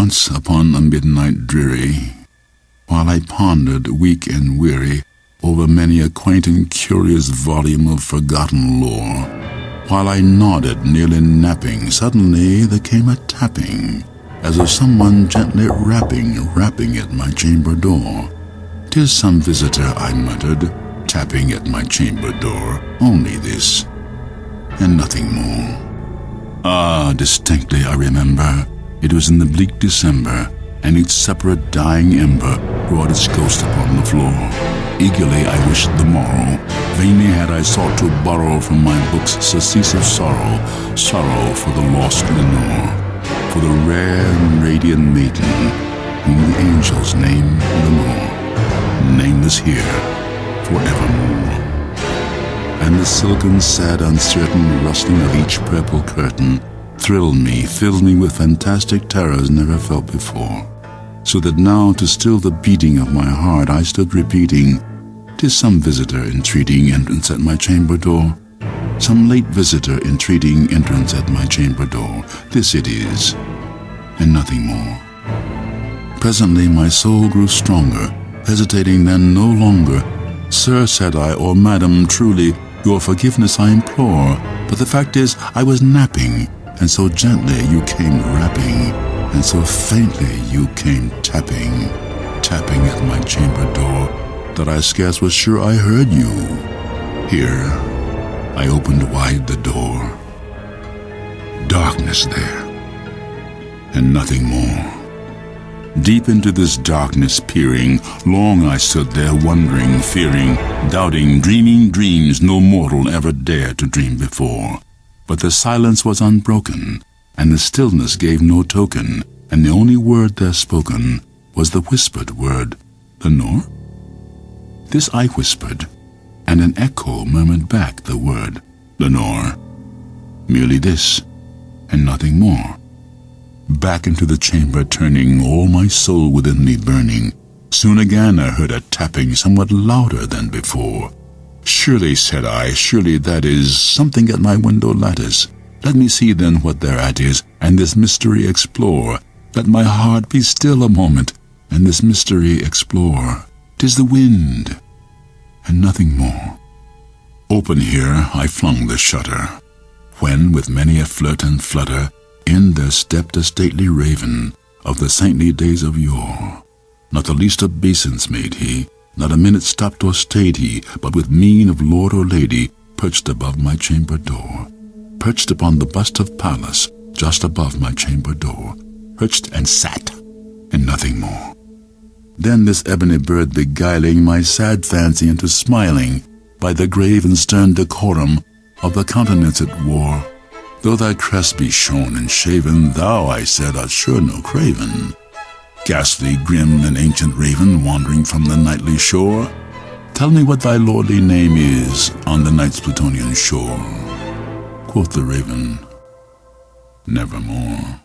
Once upon a midnight dreary, while I pondered, weak and weary, over many a quaint and curious volume of forgotten lore, while I nodded, nearly napping, suddenly there came a tapping, as of someone gently rapping at my chamber door. "'Tis some visitor," I muttered, tapping at my chamber door, "only this, and nothing more." Ah, distinctly I remember, it was in the bleak December, and each separate dying ember brought its ghost upon the floor. Eagerly I wished the morrow, vainly had I sought to borrow from my books surcease of sorrow, sorrow for the lost Lenore, for the rare and radiant maiden whom the angels name Lenore, nameless here forevermore. And the silken, sad, uncertain rustling of each purple curtain thrilled me, filled me with fantastic terrors never felt before, so that now, to still the beating of my heart, I stood repeating, "'Tis some visitor entreating entrance at my chamber door, some late visitor entreating entrance at my chamber door. This it is, and nothing more." Presently my soul grew stronger, hesitating then no longer. "Sir," said I, "or madam, truly, your forgiveness I implore, but the fact is I was napping, and so gently you came rapping, and so faintly you came tapping at my chamber door, that I scarce was sure I heard you." Here I opened wide the door. Darkness there, and nothing more. Deep into this darkness peering, long I stood there wondering, fearing, doubting, dreaming dreams no mortal ever dared to dream before. But the silence was unbroken, and the stillness gave no token, and the only word there spoken was the whispered word, "Lenore?" This I whispered, and an echo murmured back the word, "Lenore." Merely this, and nothing more. Back into the chamber turning, all my soul within me burning, soon again I heard a tapping somewhat louder than before. "Surely," said I, "surely that is something at my window lattice. Let me see then what thereat is, and this mystery explore. Let my heart be still a moment, and this mystery explore. 'Tis the wind, and nothing more." Open here I flung the shutter, when with many a flirt and flutter in there stepped a stately raven of the saintly days of yore. Not the least obeisance made he, not a minute stopped or stayed he, but with mien of lord or lady perched above my chamber door, perched upon the bust of Pallas just above my chamber door, perched and sat, and nothing more. Then this ebony bird beguiling my sad fancy into smiling, by the grave and stern decorum of the countenance it wore, "Though thy crest be shorn and shaven, thou," I said, "art sure no craven. Ghastly, grim, and ancient raven, wandering from the nightly shore, tell me what thy lordly name is on the night's Plutonian shore." Quoth the raven, "Nevermore."